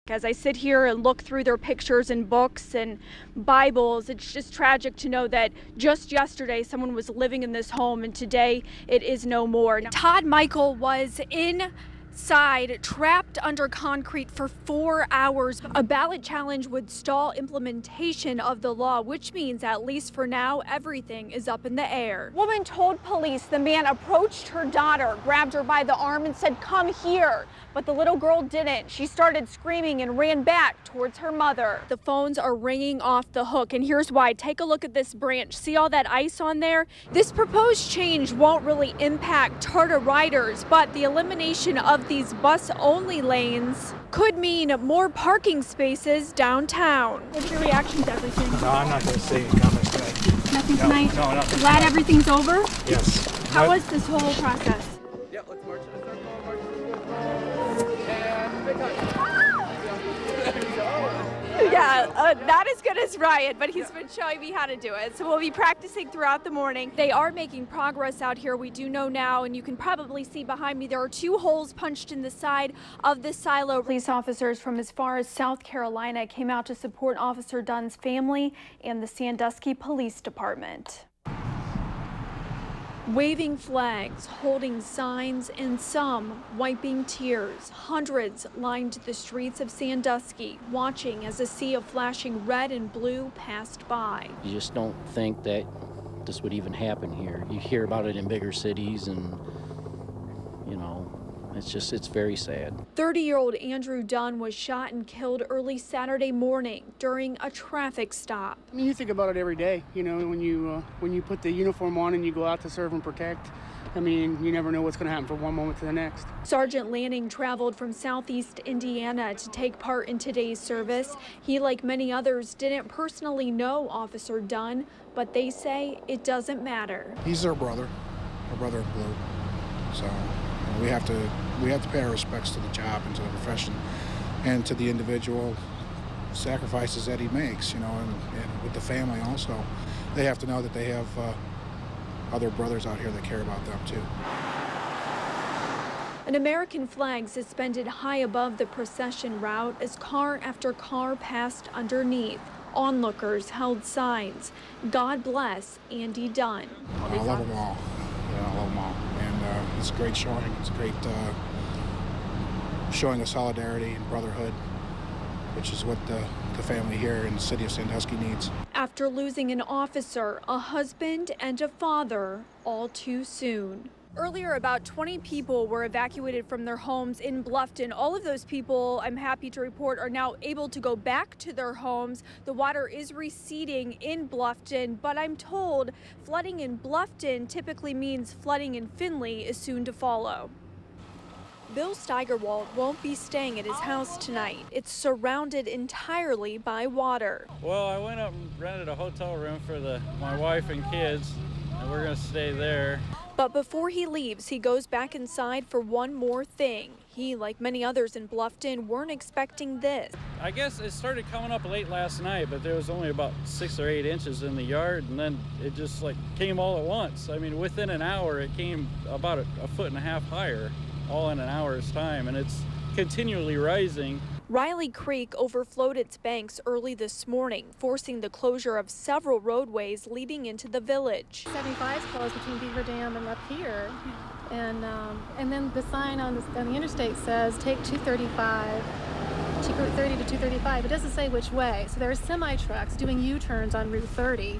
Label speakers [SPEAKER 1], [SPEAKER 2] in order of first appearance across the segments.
[SPEAKER 1] As I sit here and look through their pictures and books and Bibles, it's just tragic to know that just yesterday someone was living in this home and today it is no more. Todd Michael was inside, trapped under concrete for 4 hours. A ballot challenge would stall implementation of the law, which means, at least for now, everything is up in the air. Woman told police the man approached her daughter, grabbed her by the arm and said, "Come here." But the little girl didn't. She started screaming and ran back towards her mother. The phones are ringing off the hook, and here's why. Take a look at this branch. See all that ice on there? This proposed change won't really impact Tarta riders, but the elimination of these bus-only lanes could mean more parking spaces downtown. What's your reaction to everything?
[SPEAKER 2] No, I'm not going to say comments tonight.
[SPEAKER 1] Nothing tonight?
[SPEAKER 2] No, nothing.
[SPEAKER 1] Glad everything's over?
[SPEAKER 2] Yes.
[SPEAKER 1] How was this whole process?
[SPEAKER 3] Yeah, let's march to the circle. March.
[SPEAKER 1] Yeah, not as good as Ryan, but he's been showing me how to do it. So we'll be practicing throughout the morning. They are making progress out here. We do know now, and you can probably see behind me, there are 2 holes punched in the side of this silo. Police officers from as far as South Carolina came out to support Officer Dunn's family and the Sandusky Police Department. Waving flags, holding signs, and some wiping tears. Hundreds lined the streets of Sandusky, watching as a sea of flashing red and blue passed by.
[SPEAKER 4] You just don't think that this would even happen here. You hear about it in bigger cities and, you know, it's very sad.
[SPEAKER 1] 30-year-old Andrew Dunn was shot and killed early Saturday morning during a traffic stop.
[SPEAKER 5] I mean, you think about it every day, you know, when you put the uniform on and you go out to serve and protect. I mean, you never know what's going to happen from one moment to the next.
[SPEAKER 1] Sergeant Lanning traveled from southeast Indiana to take part in today's service. He, like many others, didn't personally know Officer Dunn, but they say it doesn't matter.
[SPEAKER 6] He's their brother in blue. So we have to pay our respects to the job and to the profession and to the individual sacrifices that he makes, you know, and with the family also. They have to know that they have other brothers out here that care about them too.
[SPEAKER 1] An American flag suspended high above the procession route as car after car passed underneath. Onlookers held signs, "God bless Andy Dunn."
[SPEAKER 6] I love them all. Yeah, I love them all. And it's a great showing. It's a great showing of solidarity and brotherhood, which is what the family here in the city of Sandusky needs.
[SPEAKER 1] After losing an officer, a husband, and a father all too soon. Earlier, about 20 people were evacuated from their homes in Bluffton. All of those people, I'm happy to report, are now able to go back to their homes. The water is receding in Bluffton, but I'm told flooding in Bluffton typically means flooding in Findlay is soon to follow. Bill Steigerwald won't be staying at his house tonight. It's surrounded entirely by water.
[SPEAKER 7] Well, I went up and rented a hotel room for my wife and kids, and we're going to stay there.
[SPEAKER 1] But before he leaves, he goes back inside for one more thing. He, like many others in Bluffton, weren't expecting this.
[SPEAKER 7] I guess it started coming up late last night, but there was only about 6 or 8 inches in the yard, and then it just came all at once. I mean, within an hour, it came about a foot and a half higher, all in an hour's time, and it's continually rising.
[SPEAKER 1] Riley Creek overflowed its banks early this morning, forcing the closure of several roadways leading into the village.
[SPEAKER 8] 75 is closed between Beaver Dam and up here, and then the sign on the interstate says take 235, 230 to 235. It doesn't say which way, so there are semi-trucks doing U-turns on Route 30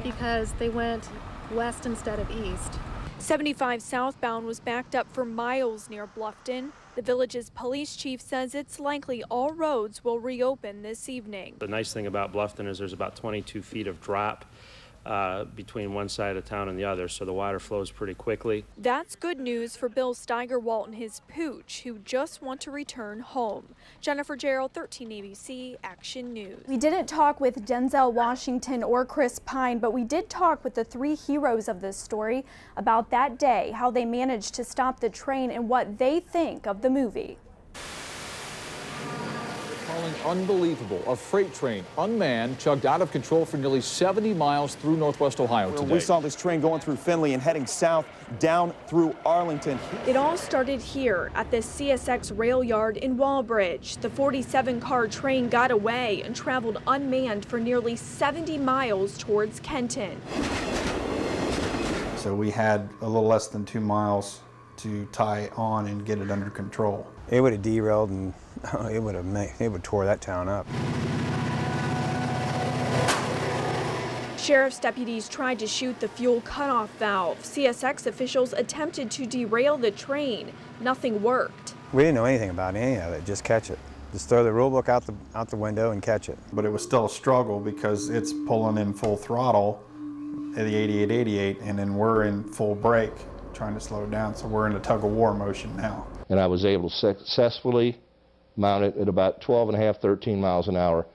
[SPEAKER 8] because they went west instead of east.
[SPEAKER 1] 75 southbound was backed up for miles near Bluffton. The village's police chief says it's likely all roads will reopen this evening.
[SPEAKER 9] The nice thing about Bluffton is there's about 22 feet of drop between one side of town and the other, so the water flows pretty quickly.
[SPEAKER 1] That's good news for Bill Steigerwald and his pooch, who just want to return home. Jennifer Gerald, 13 ABC Action News. We didn't talk with Denzel Washington or Chris Pine, but we did talk with the 3 heroes of this story about that day, how they managed to stop the train, and what they think of the movie.
[SPEAKER 10] Sterling, unbelievable. A freight train, unmanned, chugged out of control for nearly 70 miles through Northwest Ohio today.
[SPEAKER 11] We saw this train going through Findlay and heading south down through Arlington.
[SPEAKER 1] It all started here at the CSX rail yard in Walbridge. The 47-car train got away and traveled unmanned for nearly 70 miles towards Kenton.
[SPEAKER 12] So we had a little less than 2 miles to tie on and get it under control.
[SPEAKER 13] It would have derailed and it would tore that town up.
[SPEAKER 1] Sheriff's deputies tried to shoot the fuel cutoff valve. CSX officials attempted to derail the train. Nothing worked.
[SPEAKER 13] We didn't know anything about any of it, just catch it. Just throw the rule book out the window and catch it.
[SPEAKER 12] But it was still a struggle because it's pulling in full throttle at the 8888, and then we're in full brake trying to slow it down, so we're in a tug-of-war motion now.
[SPEAKER 14] And I was able to successfully mount it at about 12 and a half, 13 miles an hour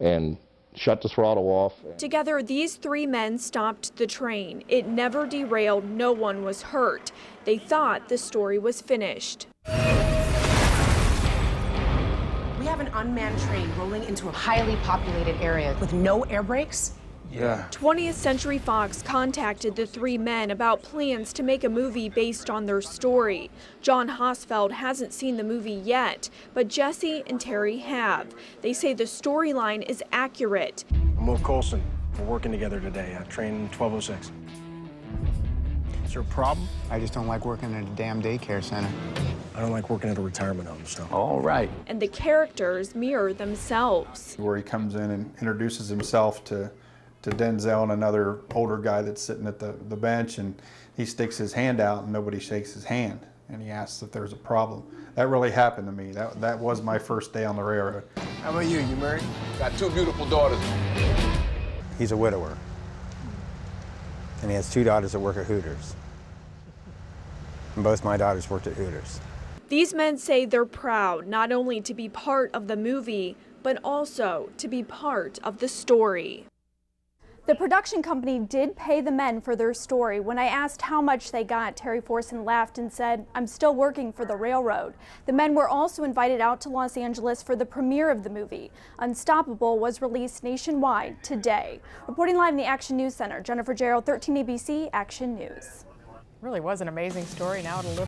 [SPEAKER 14] and shut the throttle off.
[SPEAKER 1] Together, these 3 men stopped the train. It never derailed, no one was hurt. They thought the story was finished.
[SPEAKER 15] We have an unmanned train rolling into a highly populated area with no air brakes.
[SPEAKER 12] Yeah.
[SPEAKER 1] 20th Century Fox contacted the 3 men about plans to make a movie based on their story. John Hosfeld hasn't seen the movie yet, but Jesse and Terry have. They say the storyline is accurate.
[SPEAKER 2] I'm Wolf Colson. We're working together today. Train 1206. Is there a problem?
[SPEAKER 16] I just don't like working at a damn daycare center.
[SPEAKER 2] I don't like working at a retirement home, so.
[SPEAKER 12] All right.
[SPEAKER 1] And the characters mirror themselves.
[SPEAKER 12] Where he comes in and introduces himself to Denzel and another older guy that's sitting at the bench, and he sticks his hand out and nobody shakes his hand, and he asks if there's a problem. That really happened to me. That was my first day on the railroad.
[SPEAKER 2] How about you? You married?
[SPEAKER 17] Got 2 beautiful daughters.
[SPEAKER 13] He's a widower. And he has 2 daughters that work at Hooters. And both my daughters worked at Hooters.
[SPEAKER 1] These men say they're proud not only to be part of the movie, but also to be part of the story. The production company did pay the men for their story. When I asked how much they got, Terry Forson laughed and said, "I'm still working for the railroad." The men were also invited out to Los Angeles for the premiere of the movie. Unstoppable was released nationwide today. Reporting live in the Action News Center, Jennifer Gerald, 13 ABC Action News.
[SPEAKER 18] Really was an amazing story. Now it'll live